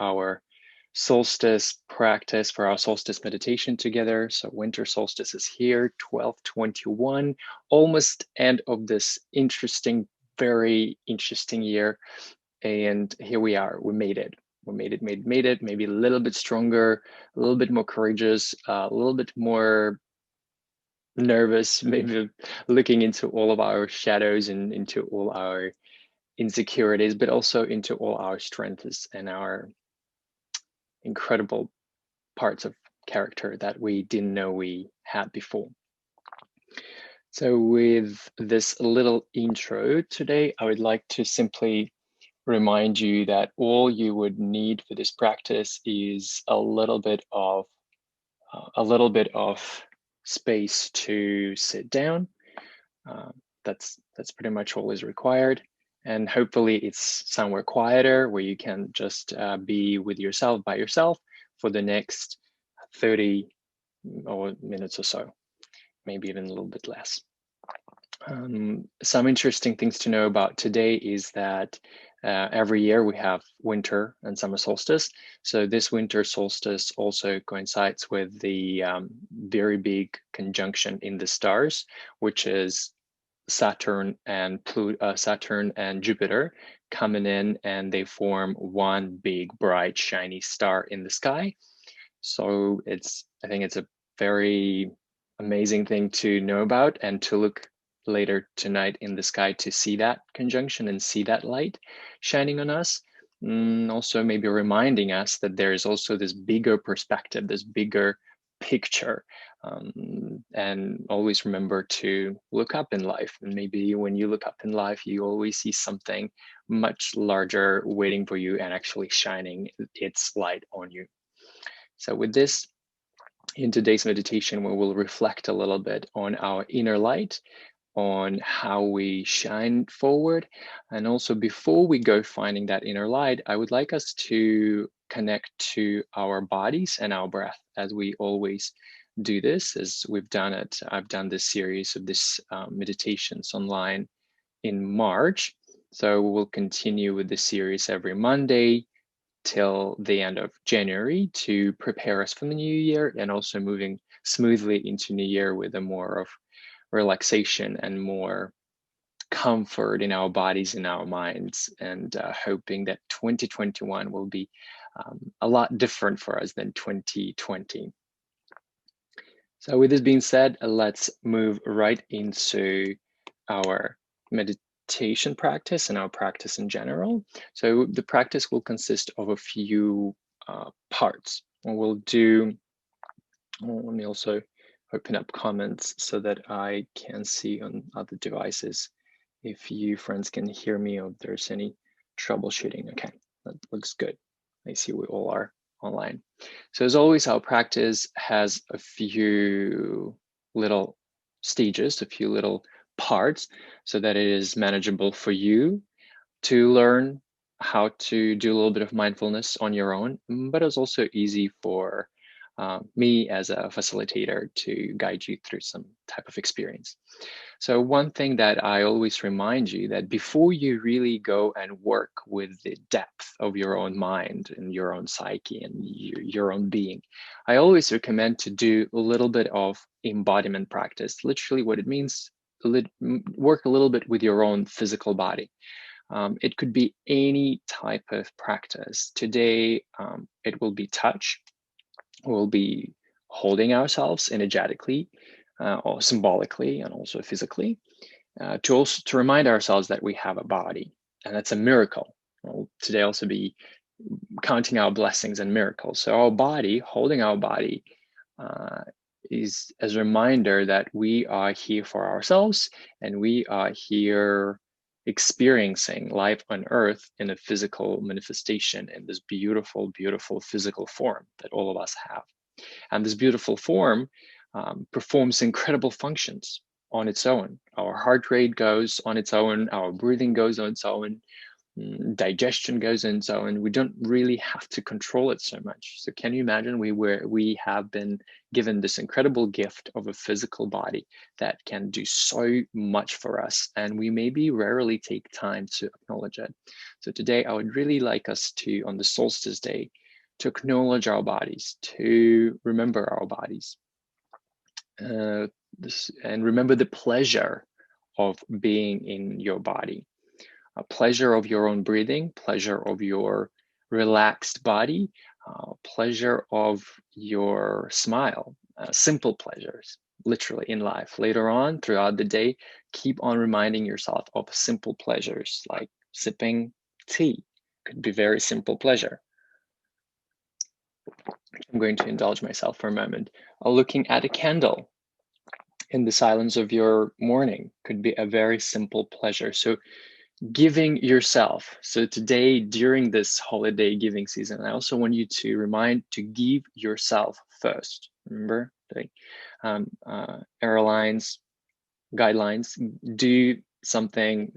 our solstice practice, for our solstice meditation together. So winter solstice is here, 12/21, almost end of this very interesting year. And here we are, we made it. We made it, maybe a little bit stronger, a little bit more courageous, a little bit more nervous, maybe looking into all of our shadows and into all our insecurities, but also into all our strengths and our incredible parts of character that we didn't know we had before. So with this little intro today, I would like to simply remind you that all you would need for this practice is a little bit of space to sit down. That's pretty much all is required. And hopefully it's somewhere quieter where you can just be with yourself, by yourself, for the next 30 minutes or so, maybe even a little bit less. Some interesting things to know about today is that every year we have winter and summer solstice. So this winter solstice also coincides with the very big conjunction in the stars, which is Saturn and Jupiter coming in, and they form one big, bright, shiny star in the sky. So I think it's a very amazing thing to know about and to look later tonight in the sky to see that conjunction and see that light shining on us. Also maybe reminding us that there is also this bigger perspective, this bigger picture. And always remember to look up in life. And maybe when you look up in life, you always see something much larger waiting for you and actually shining its light on you. So with this, in today's meditation, we will reflect a little bit on our inner light, on how we shine forward. And also before we go finding that inner light, I would like us to connect to our bodies and our breath, as we always do this, as we've done it. I've done this series of this meditations online in March. So we will continue with this series every Monday till the end of January to prepare us for the new year, and also moving smoothly into new year with a more of relaxation and more comfort in our bodies and our minds, and hoping that 2021 will be a lot different for us than 2020. So with this being said, let's move right into our meditation practice and our practice in general. So the practice will consist of a few parts. We'll do, let me also open up comments so that I can see on other devices if you friends can hear me or if there's any troubleshooting. Okay, that looks good. I see we all are online. So as always, our practice has a few little stages, a few little parts, so that it is manageable for you to learn how to do a little bit of mindfulness on your own, but it's also easy for me as a facilitator to guide you through some type of experience. So one thing that I always remind you, that before you really go and work with the depth of your own mind and your own psyche and your own being, I always recommend to do a little bit of embodiment practice. Literally what it means, work a little bit with your own physical body. It could be any type of practice. Today, it will be touch. We'll be holding ourselves energetically or symbolically and also physically to remind ourselves that we have a body, and that's a miracle. We'll today also be counting our blessings and miracles. So our body, holding our body, is as a reminder that we are here for ourselves, and we are here experiencing life on earth in a physical manifestation, in this beautiful, beautiful physical form that all of us have. And this beautiful form performs incredible functions on its own. Our heart rate goes on its own, our breathing goes on its own. digestion goes and so on. We don't really have to control it so much. So can you imagine we have been given this incredible gift of a physical body that can do so much for us, and we maybe rarely take time to acknowledge it. So today I would really like us to, on the solstice day, to acknowledge our bodies, to remember our bodies, and remember the pleasure of being in your body. A pleasure of your own breathing, pleasure of your relaxed body, pleasure of your smile, simple pleasures, literally in life. Later on, throughout the day, keep on reminding yourself of simple pleasures, like sipping tea could be very simple pleasure. I'm going to indulge myself for a moment. Looking at a candle in the silence of your morning could be a very simple pleasure. So giving yourself. So today, during this holiday giving season, I also want you to remind to give yourself first. Remember, the airlines guidelines, do something,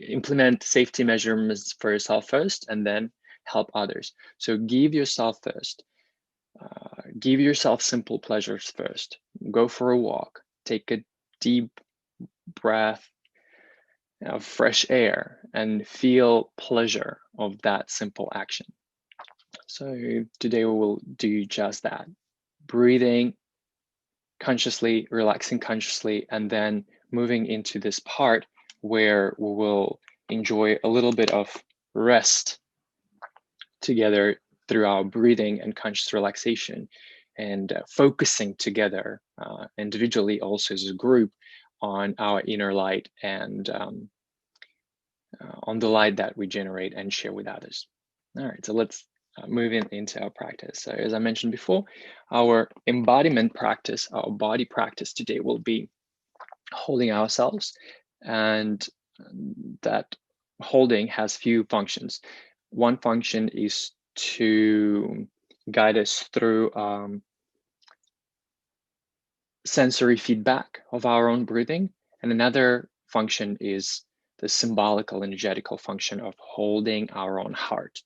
implement safety measurements for yourself first, and then help others. So give yourself first. Give yourself simple pleasures first. Go for a walk. Take a deep breath of fresh air and feel pleasure of that simple action. So today we will do just that. Breathing consciously, relaxing consciously, and then moving into this part where we will enjoy a little bit of rest together through our breathing and conscious relaxation, and focusing together individually, also as a group, on our inner light and on the light that we generate and share with others. All right, so let's move into our practice. So as I mentioned before, our embodiment practice, our body practice today will be holding ourselves, and that holding has few functions. One function is to guide us through sensory feedback of our own breathing, and another function is the symbolical energetical function of holding our own heart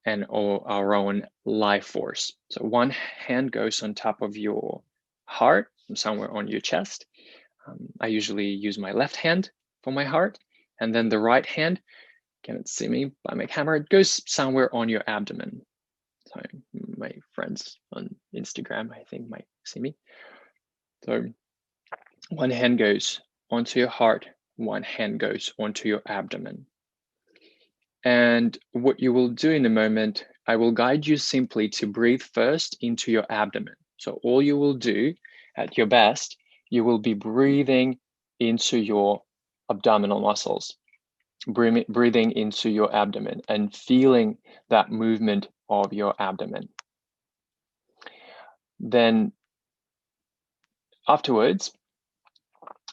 and our own life force. So one hand goes on top of your heart, somewhere on your chest. I usually use my left hand for my heart, and then the right hand, can't see me by my camera, it goes somewhere on your abdomen. So my friends on Instagram, I think, might see me. So one hand goes onto your heart, one hand goes onto your abdomen. And what you will do in a moment, I will guide you simply to breathe first into your abdomen. So all you will do at your best, you will be breathing into your abdominal muscles, breathing into your abdomen and feeling that movement of your abdomen. Then afterwards,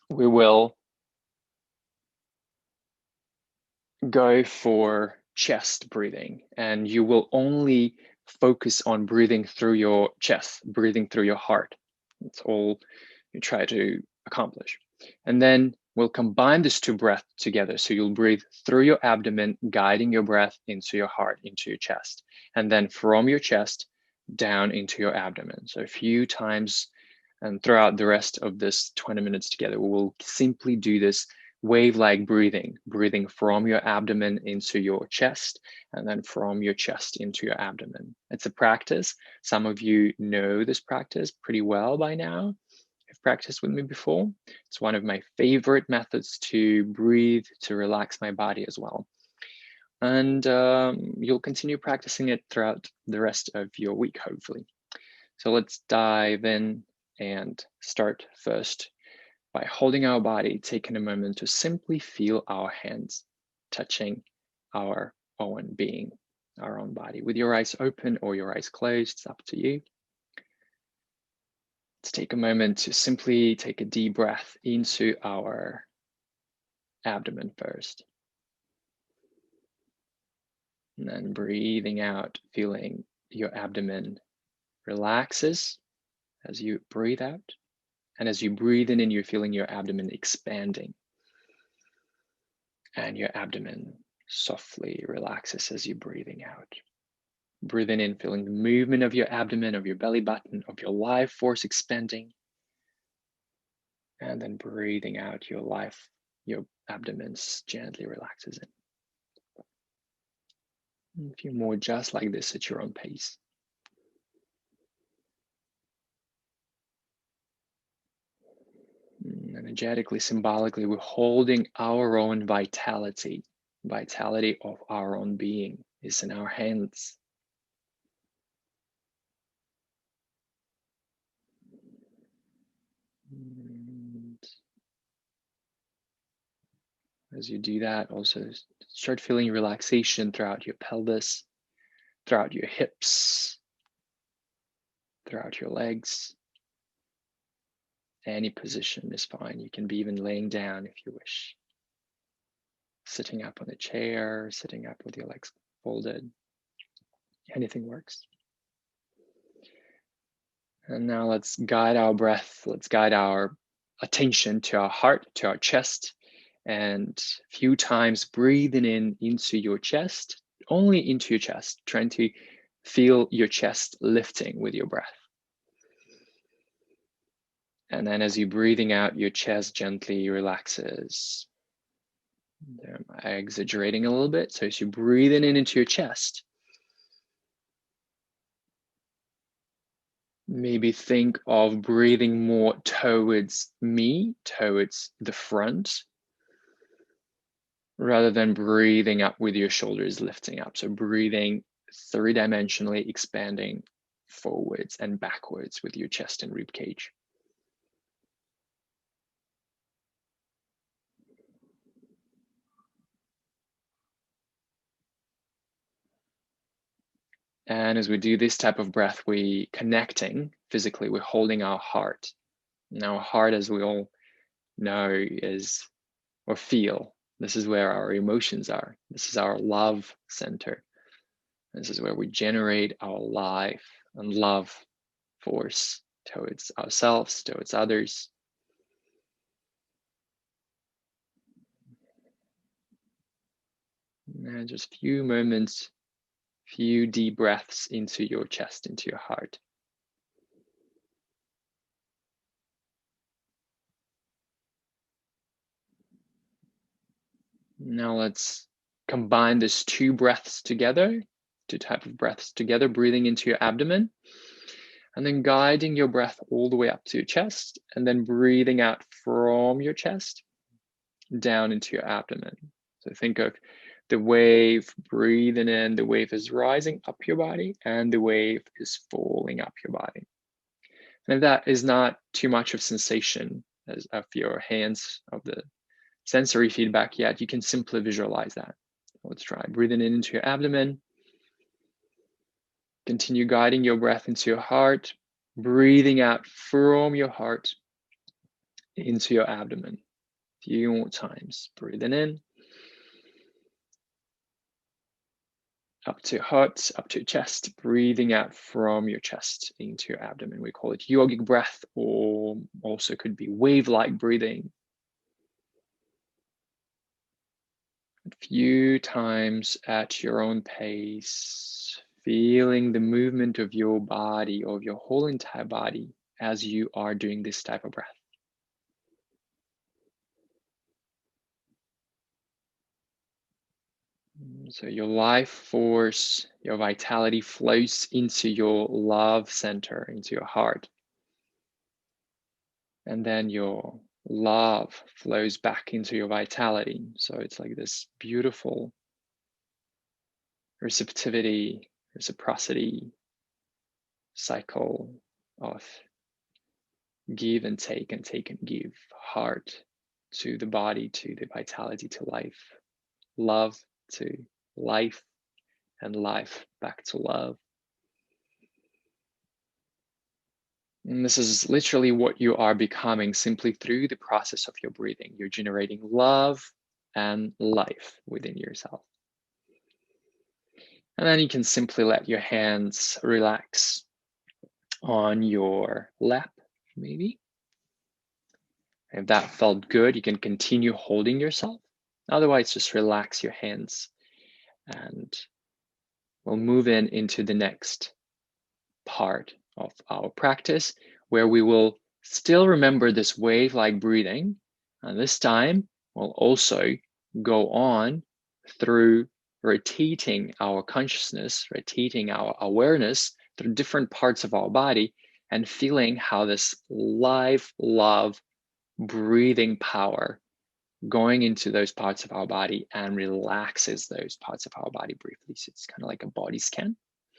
we will go for chest breathing, and you will only focus on breathing through your chest, breathing through your heart. That's all you try to accomplish. And then we'll combine these two breaths together. So you'll breathe through your abdomen, guiding your breath into your heart, into your chest, and then from your chest down into your abdomen. So a few times, and throughout the rest of this 20 minutes together, we will simply do this wave-like breathing, breathing from your abdomen into your chest, and then from your chest into your abdomen. It's a practice. Some of you know this practice pretty well by now. You've practiced with me before. It's one of my favorite methods to breathe, to relax my body as well. And you'll continue practicing it throughout the rest of your week, hopefully. So let's dive in and start first by holding our body, taking a moment to simply feel our hands touching our own being, our own body. With your eyes open or your eyes closed, it's up to you. Let's take a moment to simply take a deep breath into our abdomen first. And then breathing out, feeling your abdomen relaxes as you breathe out. And as you breathe in, you're feeling your abdomen expanding and your abdomen softly relaxes as you're breathing out. Breathing in, feeling the movement of your abdomen, of your belly button, of your life force expanding. And then breathing out, your abdomen gently relaxes in. A few more just like this at your own pace. Energetically, symbolically, we're holding our own vitality. Vitality of our own being is in our hands. And as you do that, also start feeling relaxation throughout your pelvis, throughout your hips, throughout your legs. Any position is fine. You can be even laying down if you wish. Sitting up on a chair, sitting up with your legs folded. Anything works. And now let's guide our breath. Let's guide our attention to our heart, to our chest. And a few times breathing in into your chest, only into your chest, trying to feel your chest lifting with your breath. And then as you're breathing out, your chest gently relaxes. I'm exaggerating a little bit. So as you're breathing in into your chest, maybe think of breathing more towards me, towards the front, rather than breathing up with your shoulders lifting up. So breathing three-dimensionally, expanding forwards and backwards with your chest and rib cage. And as we do this type of breath, we connecting physically, we're holding our heart. And our heart, as we all know, is, or feel, this is where our emotions are. This is our love center. This is where we generate our life and love force towards ourselves, towards others. And just a few moments, few deep breaths into your chest, into your heart. Now let's combine these two breaths together, two types of breaths together, breathing into your abdomen, and then guiding your breath all the way up to your chest, and then breathing out from your chest down into your abdomen. So think of the wave, breathing in, the wave is rising up your body, and the wave is falling up your body. And if that is not too much of sensation as of your hands, of the sensory feedback yet, you can simply visualize that. Let's try breathing in into your abdomen. Continue guiding your breath into your heart, breathing out from your heart into your abdomen. A few more times. Breathing in, up to your heart, up to your chest, breathing out from your chest into your abdomen. We call it yogic breath, or also could be wave-like breathing. A few times at your own pace, feeling the movement of your body, of your whole entire body as you are doing this type of breath. So your life force, your vitality flows into your love center, into your heart. And then your love flows back into your vitality. So it's like this beautiful receptivity, reciprocity cycle of give and take and give, heart to the body, to the vitality, to life, love to life, and life back to love. And this is literally what you are becoming simply through the process of your breathing. You're generating love and life within yourself. And then you can simply let your hands relax on your lap, maybe. If that felt good, you can continue holding yourself. Otherwise, just relax your hands And we'll move into the next part of our practice where we will still remember this wave-like breathing. And this time we'll also go on through rotating our consciousness, rotating our awareness through different parts of our body and feeling how this live, love, breathing power going into those parts of our body and relaxes those parts of our body briefly. So it's kind of like a body scan.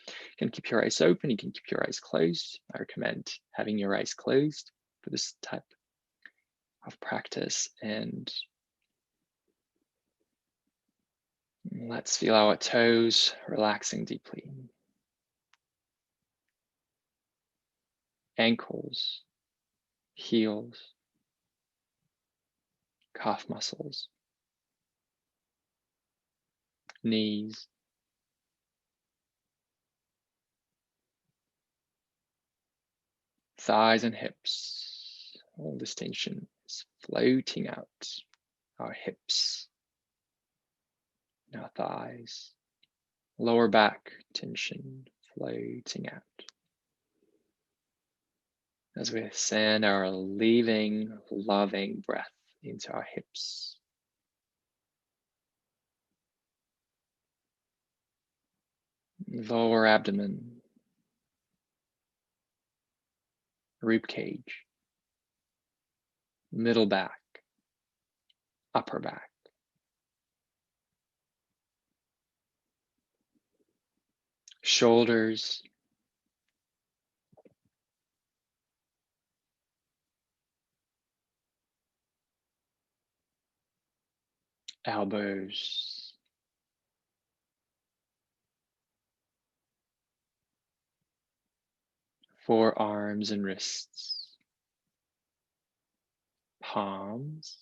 You can keep your eyes open, you can keep your eyes closed. I recommend having your eyes closed for this type of practice. And let's feel our toes relaxing deeply. Ankles, heels, calf muscles, knees, thighs and hips. All this tension is floating out our hips, our thighs, lower back tension floating out as we send our leaving, loving breath into our hips. Lower abdomen, rib cage, middle back, upper back. Shoulders, elbows, forearms and wrists, palms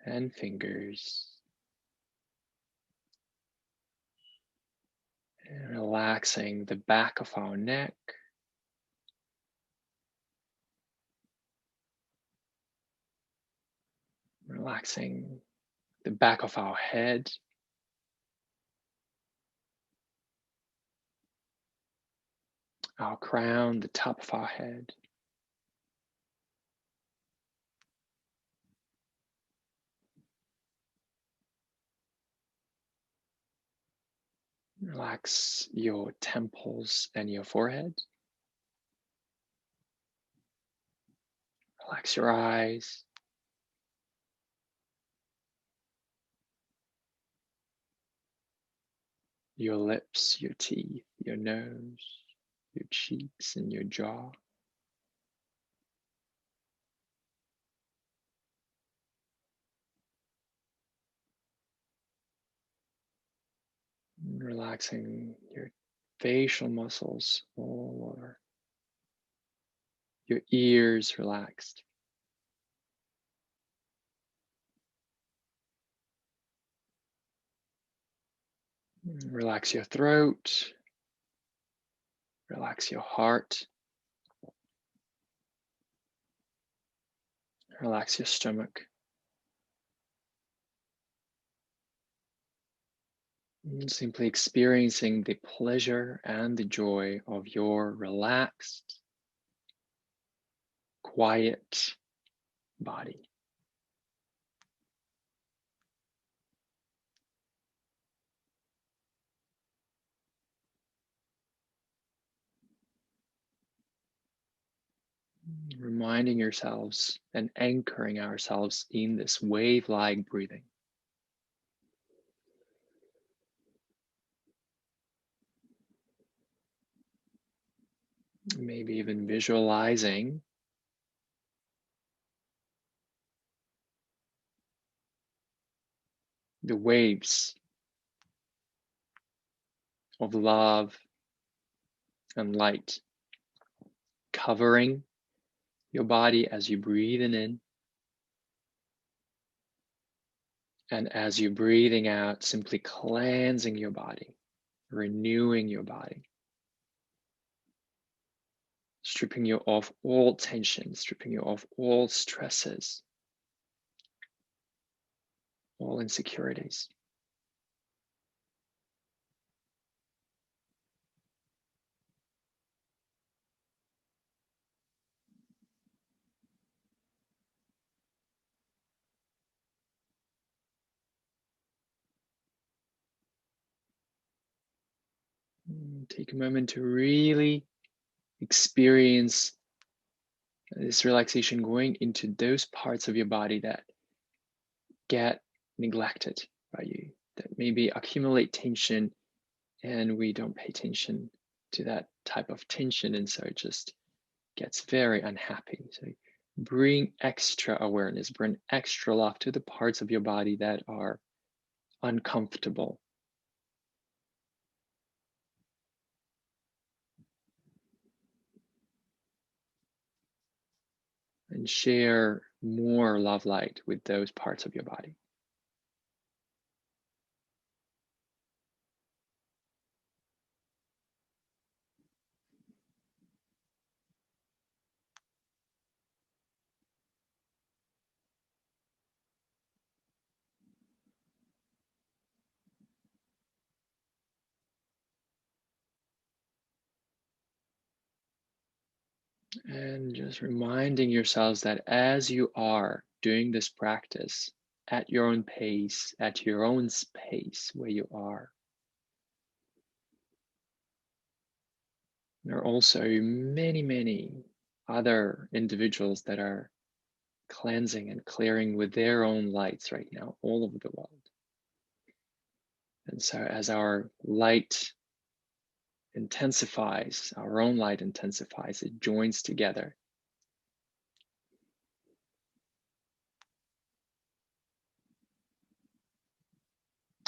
and fingers. And relaxing the back of our neck, relaxing the back of our head, our crown, the top of our head. Relax your temples and your forehead. Relax your eyes. Your lips, your teeth, your nose, your cheeks, and your jaw. And relaxing your facial muscles all over. Your ears relaxed. Relax your throat. Relax your heart. Relax your stomach. And simply experiencing the pleasure and the joy of your relaxed, quiet body. Reminding yourselves and anchoring ourselves in this wave-like breathing. Maybe even visualizing the waves of love and light covering your body as you breathe in, and as you're breathing out, simply cleansing your body, renewing your body, stripping you of all tension, stripping you of all stresses, all insecurities. Take a moment to really experience this relaxation going into those parts of your body that get neglected by you, that maybe accumulate tension, and we don't pay attention to that type of tension, and so it just gets very unhappy. So bring extra awareness, bring extra love to the parts of your body that are uncomfortable. And share more love light with those parts of your body. And just reminding yourselves that as you are doing this practice at your own pace, at your own space where you are, there are also many, many other individuals that are cleansing and clearing with their own lights right now, all over the world. And so as our light intensifies, our own light intensifies, it joins together.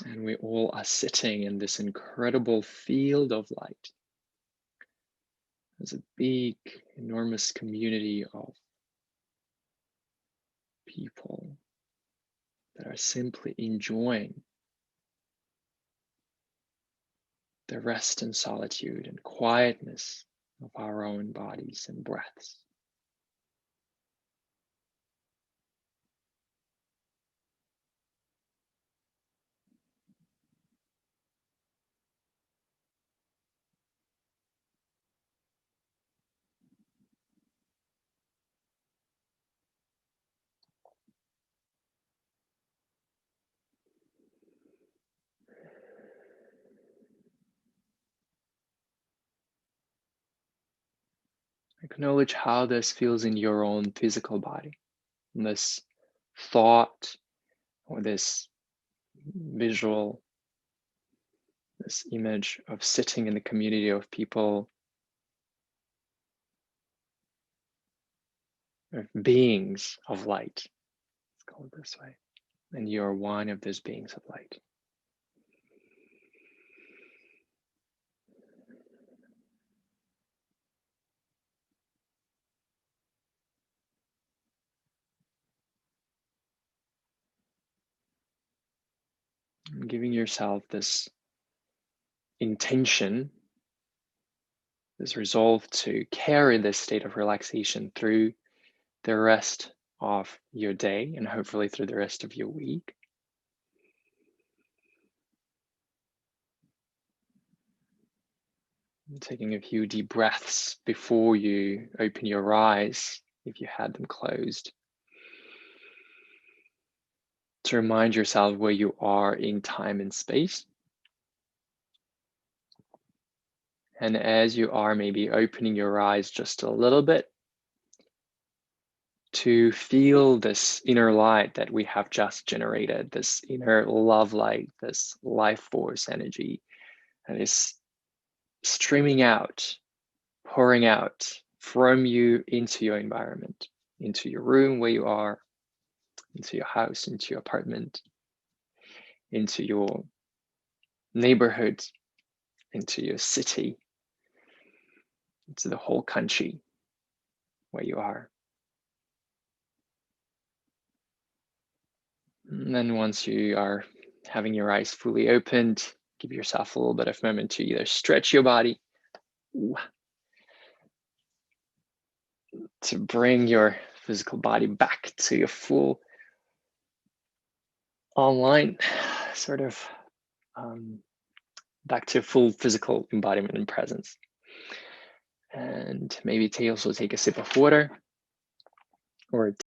And we all are sitting in this incredible field of light. There's a big, enormous community of people that are simply enjoying the rest and solitude and quietness of our own bodies and breaths. Acknowledge how this feels in your own physical body. And this thought or this visual, this image of sitting in the community of people, of beings of light, let's call it this way. And you're one of those beings of light. And giving yourself this intention, this resolve to carry this state of relaxation through the rest of your day and hopefully through the rest of your week. Taking a few deep breaths before you open your eyes, if you had them closed, to remind yourself where you are in time and space. And as you are maybe opening your eyes just a little bit, to feel this inner light that we have just generated, this inner love light, this life force energy that is streaming out, pouring out from you into your environment, into your room where you are, into your house, into your apartment, into your neighborhood, into your city, into the whole country where you are. And then once you are having your eyes fully opened, give yourself a little bit of moment to either stretch your body, to bring your physical body back to your full online sort of back to full physical embodiment and presence. And maybe also take a sip of water or